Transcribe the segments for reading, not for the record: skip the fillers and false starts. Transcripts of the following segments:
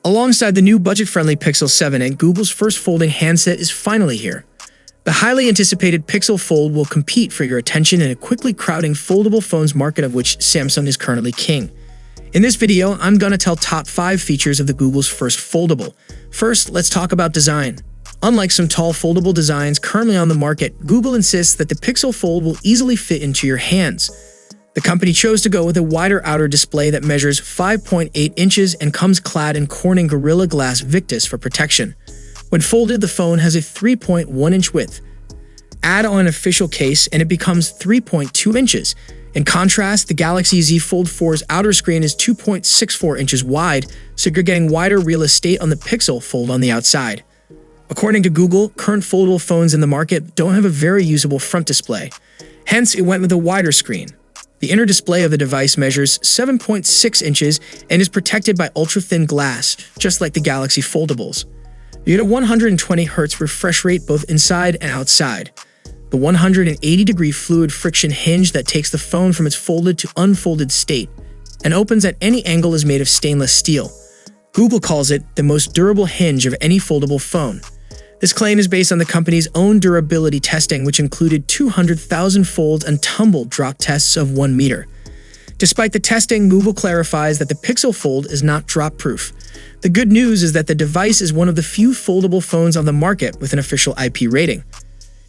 Alongside the new budget-friendly Pixel 7 and Google's first folding handset is finally here. The highly anticipated Pixel Fold will compete for your attention in a quickly crowding foldable phones market of which Samsung is currently king. In this video, I'm gonna tell top 5 features of the Google's first foldable. First, let's talk about design. Unlike some tall foldable designs currently on the market, Google insists that the Pixel Fold will easily fit into your hands. The company chose to go with a wider outer display that measures 5.8 inches and comes clad in Corning Gorilla Glass Victus for protection. When folded, the phone has a 3.1-inch width. Add on an official case and it becomes 3.2 inches. In contrast, the Galaxy Z Fold 4's outer screen is 2.64 inches wide, so you're getting wider real estate on the Pixel Fold on the outside. According to Google, current foldable phones in the market don't have a very usable front display. Hence, it went with a wider screen. The inner display of the device measures 7.6 inches and is protected by ultra-thin glass, just like the Galaxy Foldables. You get a 120Hz refresh rate both inside and outside. The 180-degree fluid friction hinge that takes the phone from its folded to unfolded state and opens at any angle is made of stainless steel. Google calls it the most durable hinge of any foldable phone. This claim is based on the company's own durability testing, which included 200,000 folds and tumble drop tests of 1 meter. Despite the testing, Google clarifies that the Pixel Fold is not drop-proof. The good news is that the device is one of the few foldable phones on the market with an official IP rating.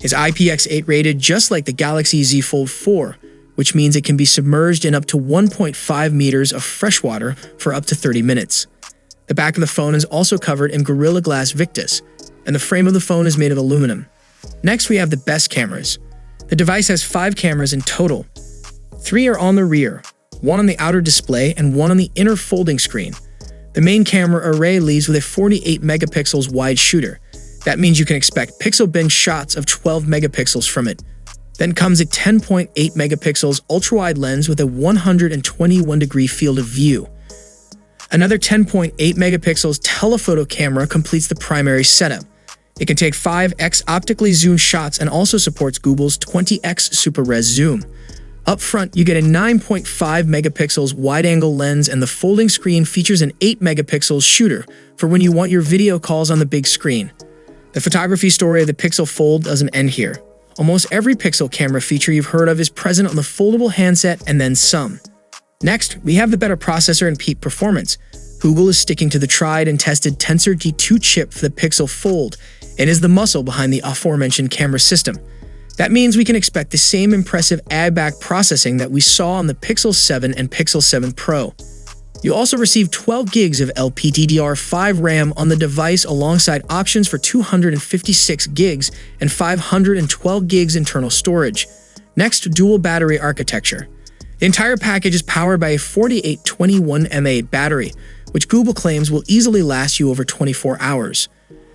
It's IPX8 rated just like the Galaxy Z Fold 4, which means it can be submerged in up to 1.5 meters of fresh water for up to 30 minutes. The back of the phone is also covered in Gorilla Glass Victus, and the frame of the phone is made of aluminum. Next, we have the best cameras. The device has 5 cameras in total. 3 are on the rear, 1 on the outer display, and 1 on the inner folding screen. The main camera array leaves with a 48 megapixels wide shooter. That means you can expect pixel binge shots of 12 megapixels from it. Then comes a 10.8 megapixels ultra-wide lens with a 121-degree field of view. Another 10.8 megapixels telephoto camera completes the primary setup. It can take 5x optically zoomed shots and also supports Google's 20x Super Res zoom. Up front, you get a 9.5 megapixels wide-angle lens, and the folding screen features an 8 megapixels shooter for when you want your video calls on the big screen. The photography story of the Pixel Fold doesn't end here. Almost every Pixel camera feature you've heard of is present on the foldable handset and then some. Next, we have the better processor and peak performance. Google is sticking to the tried and tested Tensor G2 chip for the Pixel Fold and is the muscle behind the aforementioned camera system. That means we can expect the same impressive add-back processing that we saw on the Pixel 7 and Pixel 7 Pro. You'll also receive 12 gigs of LPDDR5 RAM on the device alongside options for 256 gigs and 512 gigs internal storage. Next, dual battery architecture. The entire package is powered by a 4821 mAh battery, which Google claims will easily last you over 24 hours.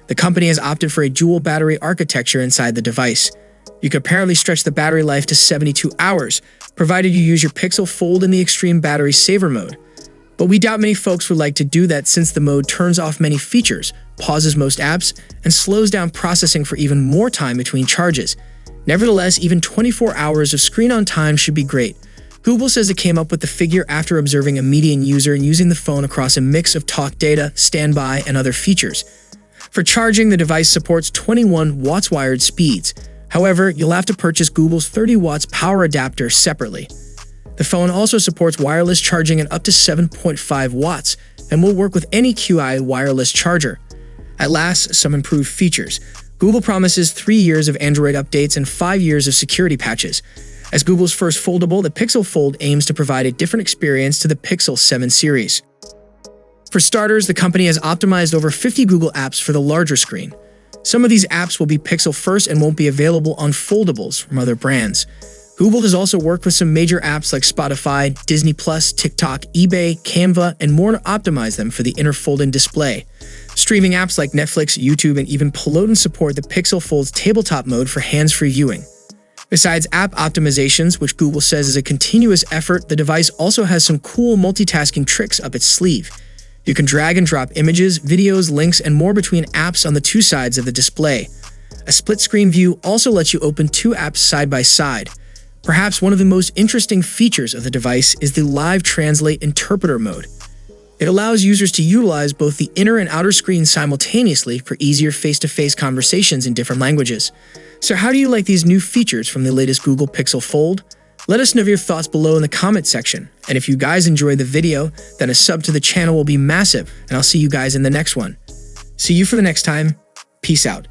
The company has opted for a dual battery architecture inside the device. You can apparently stretch the battery life to 72 hours, provided you use your Pixel Fold in the extreme battery saver mode. But we doubt many folks would like to do that since the mode turns off many features, pauses most apps, and slows down processing for even more time between charges. Nevertheless, even 24 hours of screen-on time should be great. Google says it came up with the figure after observing a median user and using the phone across a mix of talk data, standby, and other features. For charging, the device supports 21 watts wired speeds. However, you'll have to purchase Google's 30 watts power adapter separately. The phone also supports wireless charging at up to 7.5 watts and will work with any QI wireless charger. At last, some improved features. Google promises 3 years of Android updates and 5 years of security patches. As Google's first foldable, the Pixel Fold aims to provide a different experience to the Pixel 7 series. For starters, the company has optimized over 50 Google apps for the larger screen. Some of these apps will be Pixel first and won't be available on foldables from other brands. Google has also worked with some major apps like Spotify, Disney+, TikTok, eBay, Canva, and more to optimize them for the inner folding display. Streaming apps like Netflix, YouTube, and even Peloton support the Pixel Fold's tabletop mode for hands-free viewing. Besides app optimizations, which Google says is a continuous effort, the device also has some cool multitasking tricks up its sleeve. You can drag and drop images, videos, links, and more between apps on the 2 sides of the display. A split-screen view also lets you open 2 apps side by side. Perhaps one of the most interesting features of the device is the Live Translate Interpreter mode. It allows users to utilize both the inner and outer screen simultaneously for easier face-to-face conversations in different languages. So how do you like these new features from the latest Google Pixel Fold? Let us know your thoughts below in the comment section. And if you guys enjoyed the video, then a sub to the channel will be massive, and I'll see you guys in the next one. See you for the next time. Peace out.